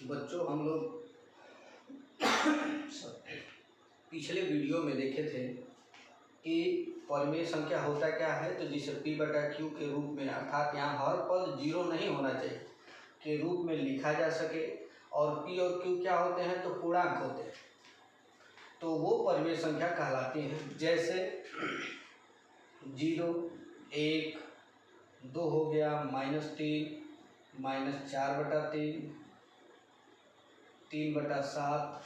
बच्चों हम लोग पिछले वीडियो में देखे थे कि परिमेय संख्या होता क्या है, तो जिसे p/q के रूप में अर्थात यहाँ हर पद जीरो नहीं होना चाहिए के रूप में लिखा जा सके। और p और q क्या होते हैं, तो पूर्णांक होते हैं, तो वो परिमेय संख्या कहलाती हैं। जैसे 0, 1, 2 हो गया, -3, -4/3, 3/7,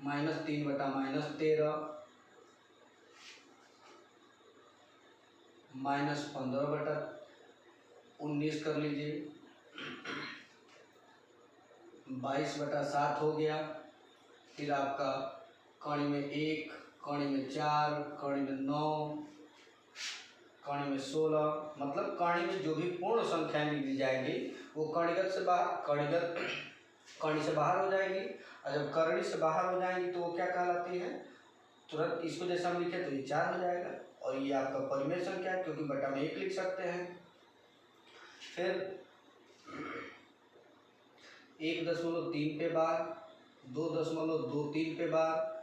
-3/-13, -15/19 कर लीजिए, 22/7 हो गया। फिर आपका कणी में 1, कणी में 4, कणी में 9, कणी में 16, मतलब कणी में जो भी पूर्ण संख्याएं ली जाएंगी वो कणिगत से कणी से बाहर हो जाएंगी। और जब करणी से बाहर हो जाएंगी तो वो क्या कहलाती है, तुरंत इसको जैसे हम लिखे तो ये 4 हो जाएगा और ये आपका परिमेय संख्या है, क्योंकि बटा में 1 लिख सकते हैं। फिर 1.3 पे बार, 2.23 पे बार,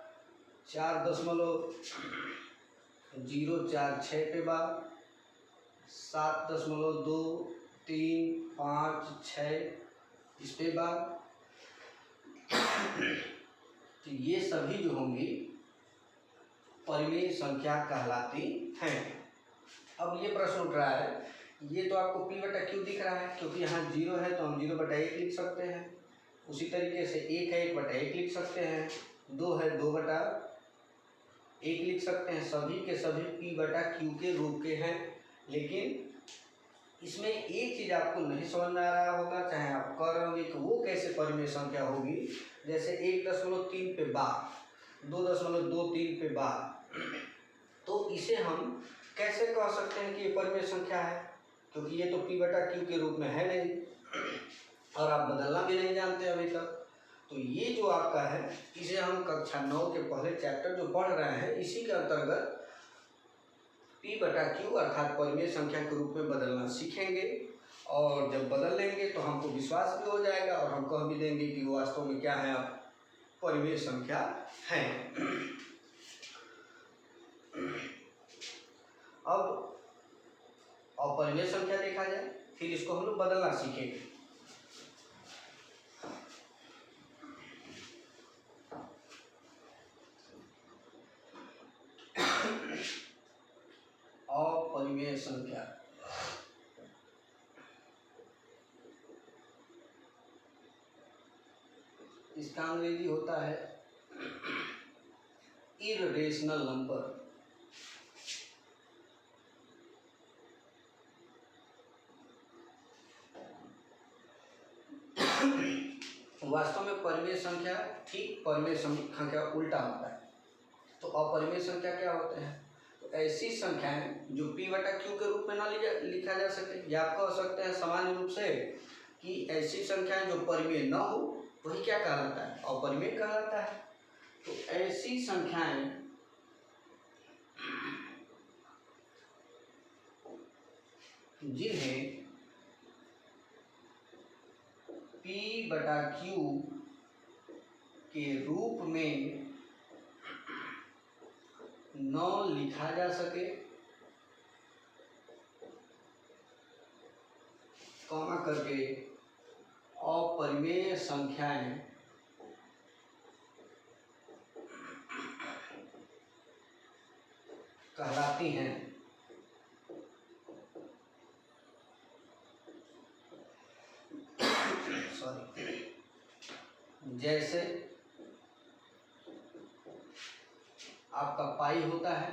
4.046 पे बार, 7.235 इस पे बार। तो ये सभी जो होंगी परिमेय संख्या कहलाती हैं। अब ये प्रश्न उठ रहा है, ये तो आपको p/q दिख रहा है, क्योंकि यहाँ 0 है तो हम 0/1 लिख सकते हैं। उसी तरीके से 1 है 1/1 लिख सकते हैं, 2 है 2/1 लिख सकते हैं। सभी के सभी p/q के रूप के हैं। लेकिन इसमें एक चीज़ आपको नहीं समझ में आ रहा होगा, चाहे आप कह रहे होंगे कि वो कैसे परिमेय संख्या होगी। जैसे 1.3 पे बार, 2.23 पे बार, तो इसे हम कैसे कह सकते हैं कि ये परिमेय संख्या है, क्योंकि ये तो p/q के रूप में है नहीं और आप बदलना भी नहीं जानते अभी तक। तो ये जो आपका है, इसे हम कक्षा 9 के पहले चैप्टर जो पढ़ रहे हैं इसी के अंतर्गत p/q अर्थात परिमेय संख्या के रूप में बदलना सीखेंगे। और जब बदल लेंगे तो हमको विश्वास भी हो जाएगा और हम कह भी देंगे कि वास्तव में क्या है, परिमेय संख्या है। अब अपरिमेय संख्या देखा जाए, फिर इसको हम लोग बदलना सीखेंगे। अपरिमेय संख्या इसका अंग्रेजी होता है इररेशनल नंबर। वास्तव में परिमेय संख्या ठीक परिमेय संख्या उल्टा होता है। तो अपरिमेय संख्या क्या होते हैं, तो ऐसी संख्याएं जो p/q के रूप में ना लिखा जा सके, या आप कह सकते हैं सामान्य रूप से कि ऐसी संख्याएं जो परिमेय न हो वही क्या कहलाता है, अपरिमेय कहलाता है। तो ऐसी संख्याएं जिन्हें p/q के रूप में न लिखा जा सके, कॉमा करके अपरिमेय संख्याएं कहलाती हैं। जैसे आपका पाई होता है,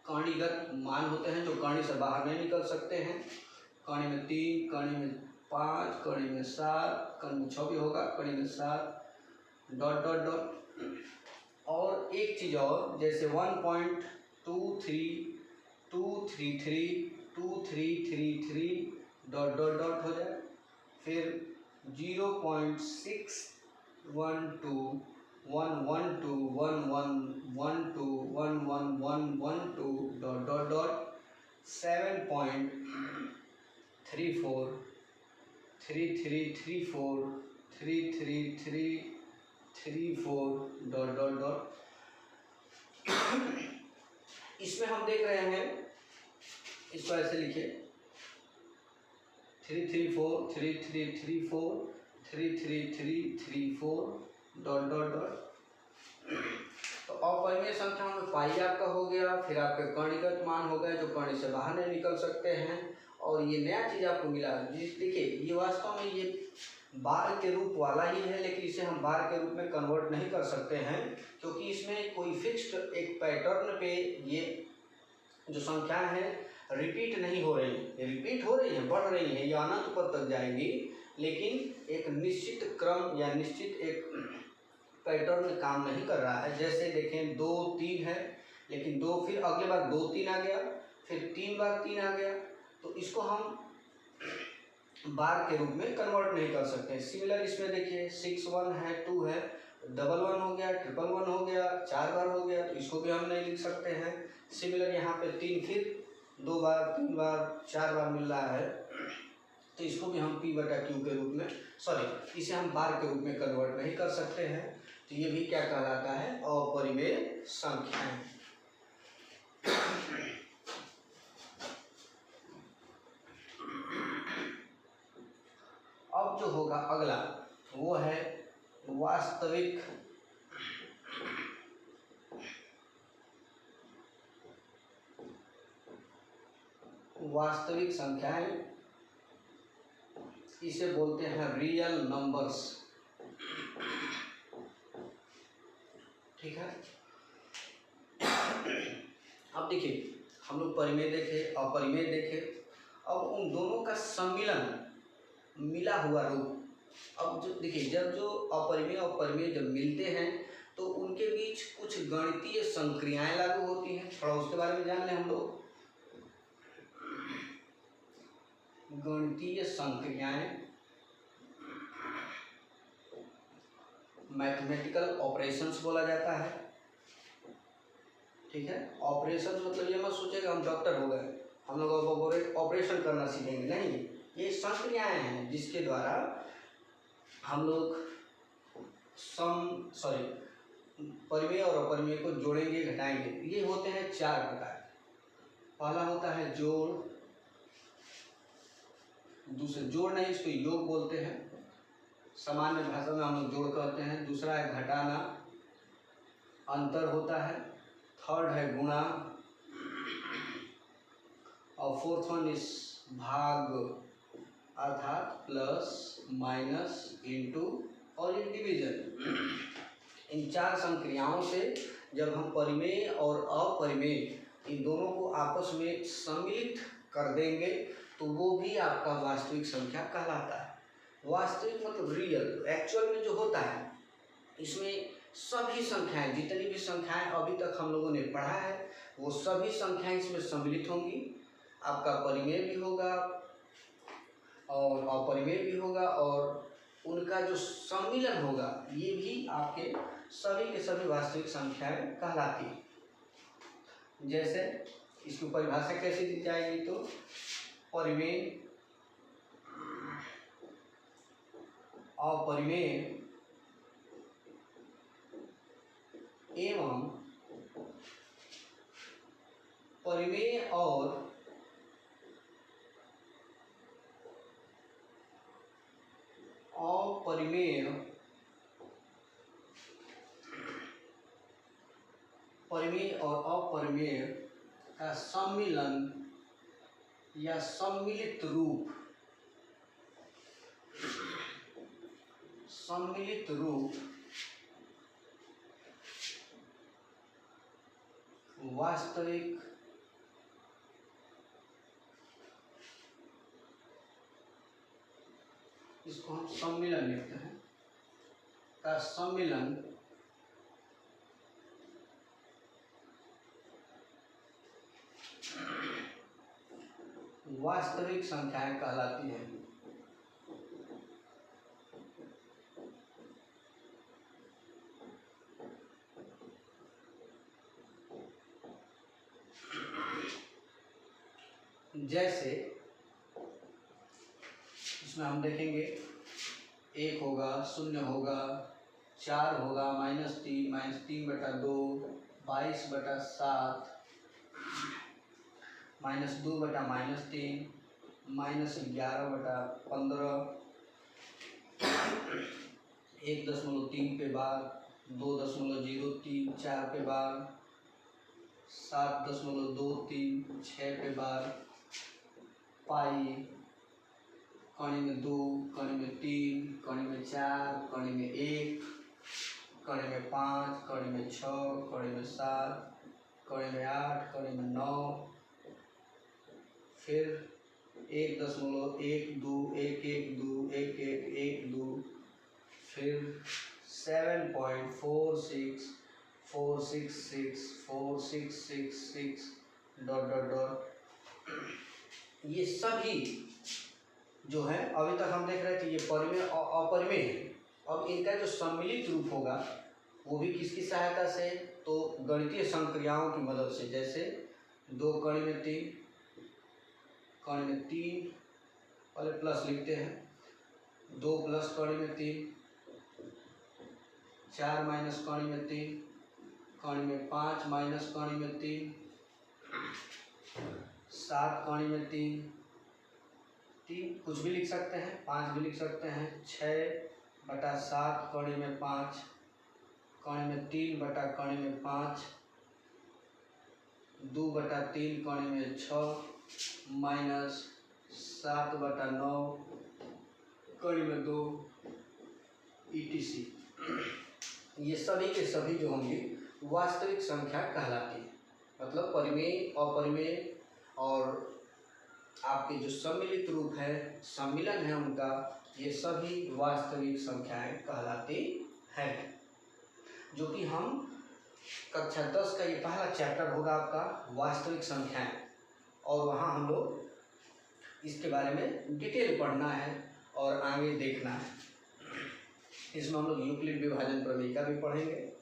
कणिगत मान होते हैं जो कणी से बाहर नहीं निकल सकते हैं। कणी में 3, कणी में 5, कणी में 7, कणी में 6 भी होगा, कणी में 7 ... और एक चीज़ और, जैसे 1.232332333 ... हो जाए। फिर 0.611211121112 ... 7.3433 3334 3334 डॉट डॉट डॉट। इसमें हम देख रहे हैं, इसको ऐसे लिखिए 3334 डॉट डॉट डॉट। तो अपरिमेय संख्या में पाई आपका हो गया, फिर आपके कणिगत मान हो गए जो कर्ण से बाहर नहीं निकल सकते हैं, और ये नया चीज आपको मिला। देखिए ये वास्तव में ये बार के रूप वाला ही है, लेकिन इसे हम बार के रूप में कन्वर्ट नहीं कर सकते हैं, क्योंकि इसमें कोई फिक्स्ड एक पैटर्न पे ये जो संख्या है रिपीट नहीं हो रही है, रिपीट हो रही है, बढ़ रही है, ये अनंत पद तक जाएंगी, लेकिन एक निश्चित क्रम या निश्चित एक पैटर्न काम नहीं कर रहा है। जैसे देखें 2 3 है, लेकिन 2 फिर अगले बार 2 3 आ गया, फिर 3 बार 3 आ गया, तो इसको हम बार के रूप में कन्वर्ट नहीं कर सकते। सिमिलर इसमें देखिए 6 1 है, 2 है, 1 1 हो गया, 1 1 हो गया, 4 बार हो गया, तो इसको भी हम नहीं लिख सकते हैं। सिमिलर यहाँ पे 3 फिर 2 बार 3 बार 4 बार मिल रहा है, तो इसको भी हम P/Q के रूप में, सॉरी इसे हम बार के रूप में कन्वर्ट नहीं कर सकते हैं। तो ये भी क्या कहलाता है, अपरिमेय संख्याएं। अब जो होगा अगला वो है वास्तविक संख्याएं, इसे बोलते हैं रियल नंबर्स। ठीक है। अब देखिए हम लोग परिमेय देखे, अपरिमेय देखे, अब उन दोनों का सम्मिलन, मिला हुआ रूप। अब जो देखिए जब जो अपरिमेय और परिमेय जब मिलते हैं तो उनके बीच कुछ गणितीय संक्रियाएं लागू होती हैं, थोड़ा उसके बारे में जान लें हम लोग। गणितीय संक्रियाएं, मैथमेटिकल ऑपरेशंस बोला जाता है। ठीक है, ऑपरेशन मतलब ये मत सोचेगा हम डॉक्टर हो गए, हम लोग ऑपरेशन करना सीखेंगे, नहीं, ये संक्रियाएं हैं जिसके द्वारा हम लोग परिमेय और अपरिमेय को जोड़ेंगे, घटाएंगे। ये होते हैं 4 प्रकार। पहला होता है जोड़, दूसरे जोड़ नहीं, इसको योग बोलते हैं, सामान्य भाषा में हम लोग जोड़ कहते हैं। दूसरा है घटाना, अंतर होता है। थर्ड है गुणा, और फोर्थ वन इज भाग, अर्थात प्लस माइनस इंटू और एक डिवीजन। इन 4 संक्रियाओं से जब हम परिमेय और अपरिमेय इन दोनों को आपस में सम्मिलित कर देंगे तो वो भी आपका वास्तविक संख्या कहलाता है। वास्तविक मतलब रियल, एक्चुअल में जो होता है, इसमें सभी संख्याएं, जितनी भी संख्याएं अभी तक हम लोगों ने पढ़ा है वो सभी संख्याएं इसमें सम्मिलित होंगी। आपका परिमेय भी होगा और अपरिमेय भी होगा, और उनका जो सम्मिलन होगा ये भी आपके सभी के सभी वास्तविक संख्याएं कहलाती है। जैसे इसकी परिभाषा कैसे दी जाएगी, तो परिमेय अपरिमेय एवं परिमेय और अपरिमेय और अपरिमेय का सम्मिलन या सम्मिलित रूप वास्तविक इसको हम सम्मिलन लिखते हैं, का सम्मिलन वास्तविक संख्याएं कहलाती हैं। जैसे इसमें हम देखेंगे 1 होगा, 0 होगा, 4 होगा, -3/2, 22/7, -2/-3, -11/15, 1.3 पे बार, 2.03, 4 पे बार, 7.23, 6 पे बार, पाई, कणी में 2, कणी में 3, कणी में 4, कणी में 1, कणी में 5, कणी में 6, कणी में 7, कणी में 8, कणी में 9, फिर 1.12, 1.12, 1.12, फिर 7.46, 466, 4666 ... ये सभी जो है अभी तक हम देख रहे थे ये परिमेय और अपरिमेय है। अब इनका जो सम्मिलित रूप होगा वो भी किसकी सहायता से, तो गणितीय संक्रियाओं की मदद से। जैसे 2 कणी में 3, कणी में 3, पहले प्लस लिखते हैं, 2 प्लस कणी में 3, 4 माइनस कणी में 3, कणी में 5 माइनस कणी में 3, 7 कणी में 3, कुछ भी लिख सकते हैं, 5 भी लिख सकते हैं, 6/7 कणी में 5, कणी में 3 कणी में 5, 2/3 कणी में 6, -7/9 कणी में 2, etc। ये सभी के सभी जो होंगे वास्तविक संख्या कहलाती है। मतलब परिमेय, अपरिमेय और आपके जो सम्मिलित रूप है, सम्मिलन है उनका, ये सभी वास्तविक संख्याएं कहलाती हैं। जो कि हम कक्षा 10 का ये पहला चैप्टर होगा आपका वास्तविक संख्याएं, और वहाँ हम लोग इसके बारे में डिटेल पढ़ना है और आगे देखना है। इसमें हम लोग यूक्लिड विभाजन प्रमेय का भी पढ़ेंगे।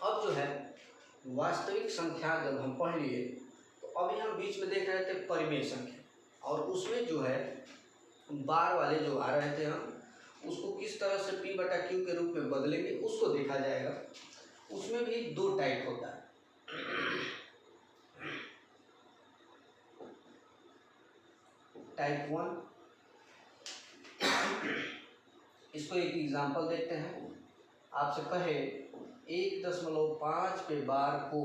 अब जो है वास्तविक संख्या जब हम पढ़ लिए, तो अभी हम बीच में देख रहे थे परिमेय संख्या, और उसमें जो है बार वाले जो आ रहे थे हम उसको किस तरह से P/Q के रूप में बदलेंगे उसको देखा जाएगा। उसमें भी 2 टाइप होता है। टाइप 1, इसको एक एग्जांपल देखते हैं। आपसे कहे 1.5 पे बार को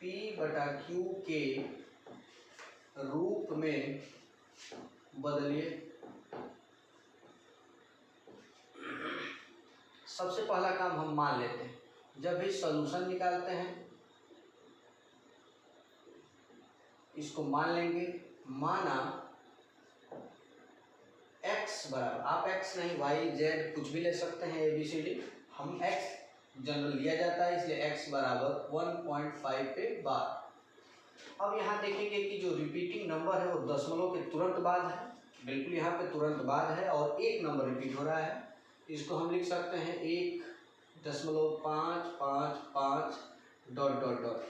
P/Q के रूप में बदलिए। सबसे पहला काम हम मान लेते हैं, जब भी सॉल्यूशन निकालते हैं इसको मान लेंगे। माना x बराबर, आप x नहीं y z कुछ भी ले सकते हैं, ABCD, हम x जनरल लिया जाता है, इसलिए x बराबर 1.5 पे बार। अब यहाँ देखेंगे कि जो रिपीटिंग नंबर है वो दशमलव के तुरंत बाद है, बिल्कुल यहाँ पे तुरंत बाद है, और एक नंबर रिपीट हो रहा है। इसको हम लिख सकते हैं 1.555 ...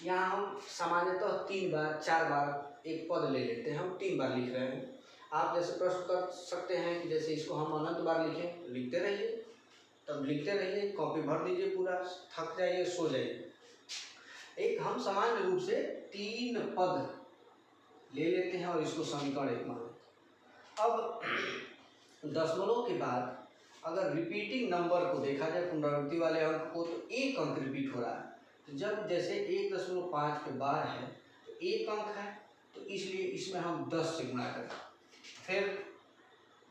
यहाँ हम सामान्यतः 3 बार 4 बार एक पद ले लेते हैं, हम 3 बार लिख रहे हैं। आप जैसे प्रश्न कर सकते हैं कि जैसे इसको हम अनंत बार लिखें, लिखते रहिए, तब लिखते रहिए, कॉपी भर दीजिए पूरा, थक जाइए, सो जाइए। एक हम सामान्य रूप से 3 पद ले लेते हैं और इसको समीकरण 1 मान लेते हैं। अब दशमलव के बाद अगर रिपीटिंग नंबर को देखा जाए, पुनरावृत्ति वाले अंक को, तो एक अंक रिपीट हो रहा है। तो जब जैसे 1.5 पे बार है तो एक अंक है, तो इसलिए इसमें हम 10 से गुणा करें, फिर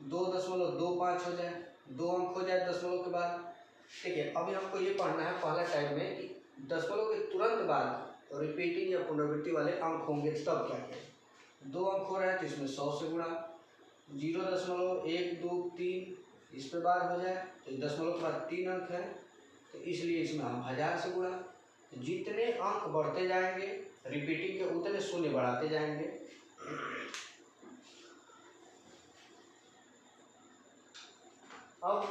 2.25 हो जाए, 2 अंक हो जाए दशमलव के बाद। ठीक है, अभी हमको ये पढ़ना है पहला टाइप में कि दशमलव के तुरंत बाद रिपीटिंग या पुनरावृत्ति वाले अंक होंगे तब क्या करें। 2 अंक हो रहा है तो इसमें 100 से गुणा, 0.123 इस पे बार हो जाए, तो दशमलव के बाद 3 अंक है, तो इसलिए इसमें हम 1000 से गुणा। जितने अंक बढ़ते जाएंगे रिपीटिंग के, उतने शून्य बढ़ाते जाएंगे। अब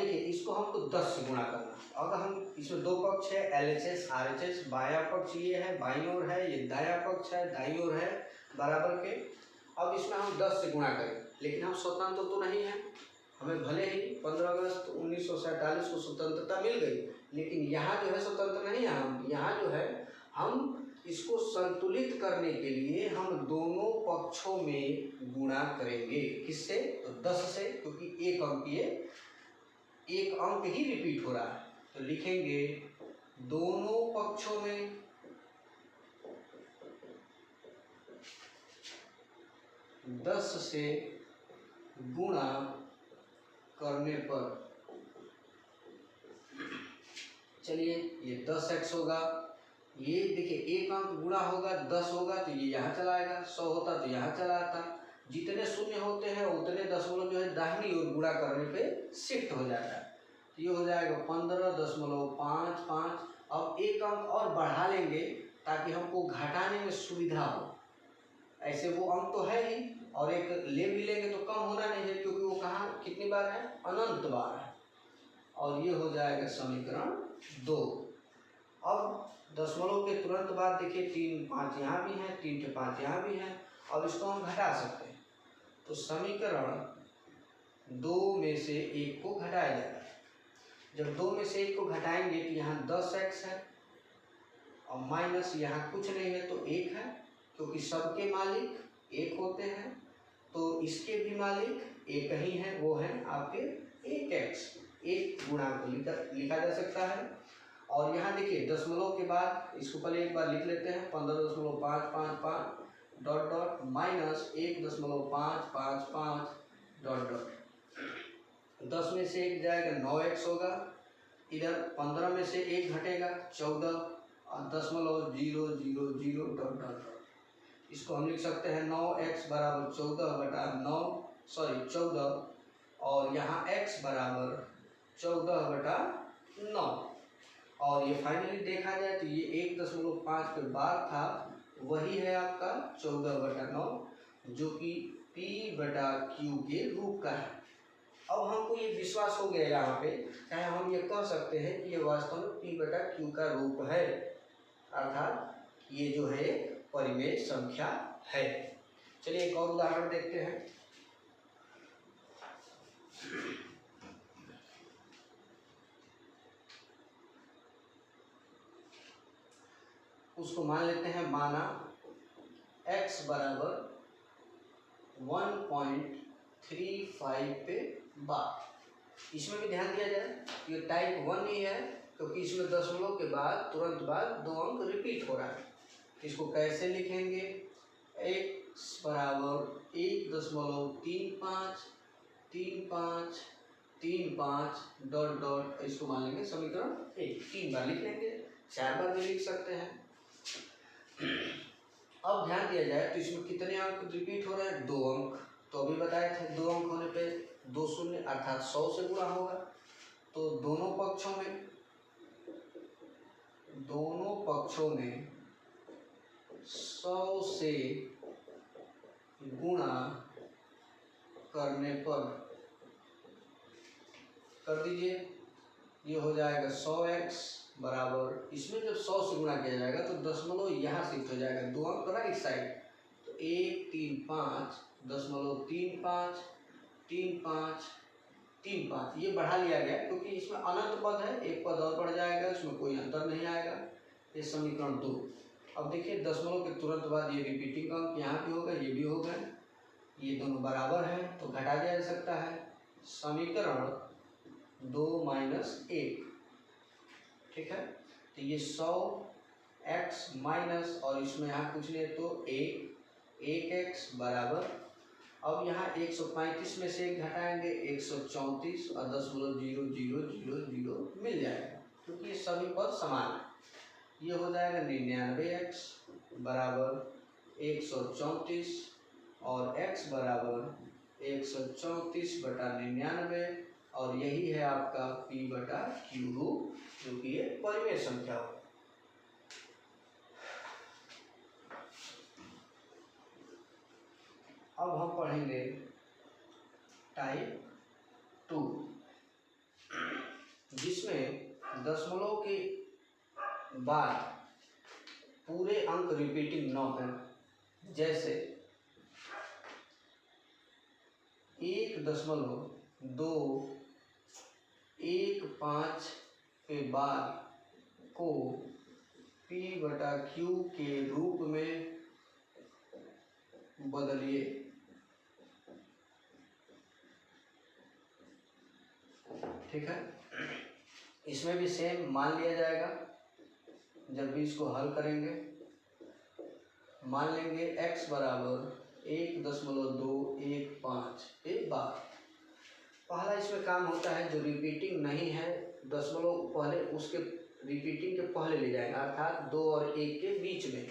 देखिए इसको हमको 10 से गुणा करना। अगर हम इसमें दो पक्ष है LHS RHS, बाया पक्ष ये है बाईं ओर है, ये दाया पक्ष है दाईं ओर है बराबर के। अब इसमें हम 10 से गुणा करें, लेकिन हम स्वतंत्र तो नहीं है, हमें भले ही 15 अगस्त 1947 को स्वतंत्रता मिल गई, लेकिन यहाँ जो है स्वतंत्र नहीं है हम। यहाँ जो है हम इसको संतुलित करने के लिए हम दोनों पक्षों में गुणा करेंगे। किससे? तो 10 से, क्योंकि एक अंक ही रिपीट हो रहा है। तो लिखेंगे दोनों पक्षों में 10 से गुणा करने पर, चलिए ये 10x होगा। ये देखिए एक अंक गुणा होगा 10 होगा तो ये यहाँ चला आएगा, 100 होता तो यहाँ चला आता। जितने शून्य होते हैं उतने दशमलव जो है दाहिनी ओर गुणा करने पे शिफ्ट हो जाता है। तो ये हो जाएगा 15.55। अब एक अंक और बढ़ा लेंगे ताकि हमको घटाने में सुविधा हो। ऐसे वो अंक तो है ही, और एक ले भी लेंगे तो कम होना नहीं है, क्योंकि वो कहाँ कितनी बार है? अनंत बार है। और ये हो जाएगा समीकरण 2। अब दशमलव के तुरंत बाद देखिए 3 5 यहाँ भी है, 3 के 5 यहाँ भी है। अब इसको हम घटा सकते हैं, तो समीकरण 2 में से 1 को घटाया जाएगा। जब 2 में से 1 को घटाएंगे तो यहाँ 10x है और माइनस यहाँ कुछ नहीं है तो 1 है, क्योंकि सबके मालिक 1 होते हैं। तो इसके भी मालिक 1 ही हैं, वो हैं आपके 1x। 1 गुणांक लिखा जा सकता है। और यहाँ देखिए दशमलव के बाद इसको पहले एक बार लिख लेते हैं, 15.555 dot dot minus 1.555 dot dot. 10 में से 1 जाएगा 9x होगा, इधर 15 में से 1 घटेगा 14 और 0.000 डॉट डॉट। इसको हम लिख सकते हैं 9x बराबर 14 और यहाँ x बराबर 14/9। और ये फाइनली देखा जाए तो ये 1.5 के बाद था, वही है आपका 14/9, जो कि P/Q के रूप का है। अब हमको ये विश्वास हो गया यहाँ पे, चाहे हम ये कह सकते हैं कि ये वास्तव में P/Q का रूप है, अर्थात ये जो है परिमेय संख्या है। चलिए एक और उदाहरण देखते हैं। उसको मान लेते हैं, माना x बराबर 1.35 पे बार। इसमें भी ध्यान दिया जाए, ये टाइप 1 ही है, क्योंकि इसमें दशमलव के बाद तुरंत बाद 2 अंक रिपीट हो रहा है। इसको कैसे लिखेंगे? x बराबर 1.35 डॉट डॉट, इसको मान लेंगे समीकरण 1। 3 बार लिख लेंगे, 4 बार भी लिख सकते हैं। अब ध्यान दिया जाए तो इसमें कितने अंक रिपीट हो रहे हैं? 2 अंक। तो अभी बताए थे 2 अंक होने पे 2 शून्य अर्थात 100 से गुणा होगा। तो दोनों पक्षों में 100 से गुणा करने पर कर दीजिए, ये हो जाएगा 100x बराबर, इसमें जब 100 से गुणा किया जाएगा तो दशमलव यहाँ शिफ्ट हो जाएगा, 2 अंक राइट साइड। तो 135.35 ये बढ़ा लिया गया, क्योंकि इसमें अनंत पद है, एक पद और बढ़ जाएगा, इसमें कोई अंतर नहीं आएगा। ये समीकरण 2। अब देखिए दशमलव के तुरंत बाद ये रिपीटिंग अंक यहाँ भी होगा, ये भी होगा, ये दोनों बराबर हैं तो घटा दिया जा सकता है। समीकरण 2 - 1, ठीक है। तो ये 100x माइनस, और इसमें यहाँ कुछ नहीं तो 1x बराबर, अब यहाँ 135 में से 1 घटाएंगे 134 और 0.0000 मिल जाएगा, क्योंकि ये सभी पद समान है। ये हो जाएगा 99x बराबर 134 और x बराबर 134/99, और यही है आपका P/Q रूप, जो कि ये परिमेय संख्या हो। अब हम पढ़ेंगे टाइप 2। जिसमें दशमलव के बाद पूरे अंक रिपीटिंग न हो, जैसे 1.215 के बाद को P/Q के रूप में बदलिए। ठीक है, इसमें भी सेम मान लिया जाएगा। जब भी इसको हल करेंगे मान लेंगे x बराबर 1.215 एक बार। पहला इसमें काम होता है, जो रिपीटिंग नहीं है दशमलव पहले उसके रिपीटिंग के पहले ले जाएगा, अर्थात 2 और 1 के बीच में।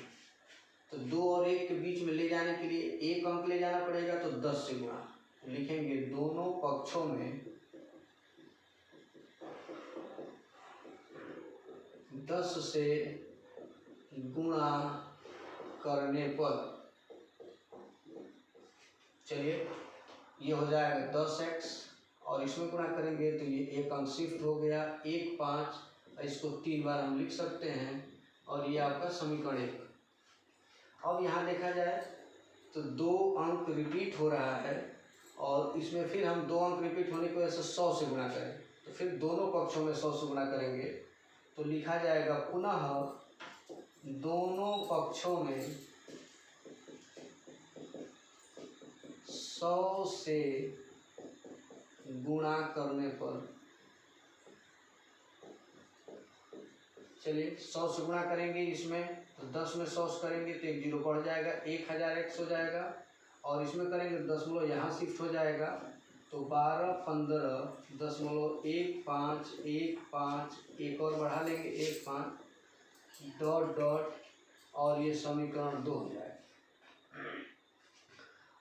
तो 2 और 1 के बीच में ले जाने के लिए एक अंक ले जाना पड़ेगा, तो 10 से गुणा लिखेंगे। दोनों पक्षों में 10 से गुणा करने पर, चलिए ये हो जाएगा 10x और इसमें गुणा करेंगे तो ये एक अंक शिफ्ट हो गया 1 5, इसको 3 बार हम लिख सकते हैं और ये आपका समीकरण 1। अब यहाँ देखा जाए तो 2 अंक रिपीट हो रहा है और इसमें फिर हम 2 अंक रिपीट होने की वजह से 100 से गुणा करें, तो फिर दोनों पक्षों में 100 से गुणा करेंगे तो लिखा जाएगा पुनः दोनों पक्षों में 100 से गुणा करने पर, चलिए 100 से गुणा करेंगे इसमें तो 10 में 100 करेंगे तो 1 जीरो बढ़ जाएगा, 1000x हो जाएगा और इसमें करेंगे दशमलव यहाँ शिफ्ट हो जाएगा तो 12.1515 एक और बढ़ा लेंगे 1 5 डॉट डॉट और ये समीकरण 2 हो जाएगा।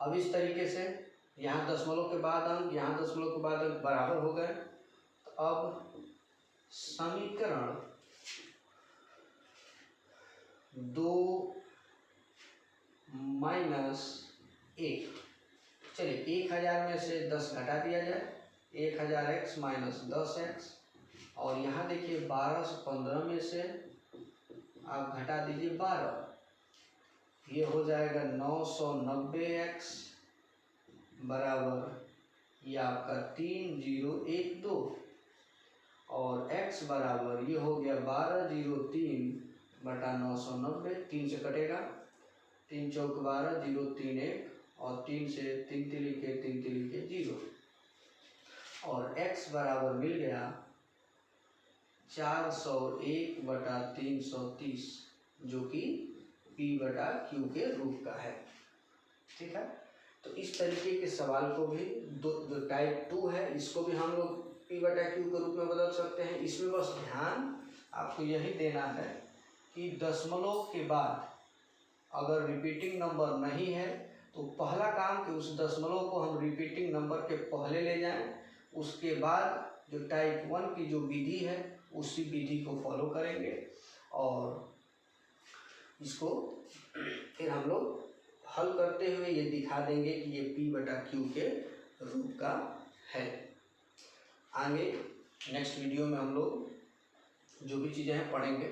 अब इस तरीके से यहाँ दशमलव के बाद अंक, यहाँ दशमलव के बाद अंक बराबर हो गए। तो अब समीकरण 2 माइनस 1, चलिए 1000 में से 10 घटा दिया जाए, 1000x माइनस 10x और यहाँ देखिए 12 से 15 में से आप घटा दीजिए 12, ये हो जाएगा 990x बराबर ये आपका 3012 और x बराबर ये हो गया 1203 बटा 990, 3 से कटेगा, 3 चौक 12 0 3 1 और 3 से 3 तिलिके 3 तिलिके 0 और x बराबर मिल गया 401 बटा 330 जो कि P/Q के रूप का है। ठीक है, तो इस तरीके के सवाल को भी दो टाइप 2 है, इसको भी हम लोग P/Q के रूप में बदल सकते हैं। इसमें बस ध्यान आपको यही देना है कि दशमलव के बाद अगर रिपीटिंग नंबर नहीं है तो पहला काम कि उस दशमलव को हम रिपीटिंग नंबर के पहले ले जाएं, उसके बाद जो टाइप 1 की जो विधि है उसी विधि को फॉलो करेंगे और इसको फिर हम लोग हल करते हुए ये दिखा देंगे कि ये P/Q के रूप का है। आगे नेक्स्ट वीडियो में हम लोग जो भी चीज़ें हैं पढ़ेंगे।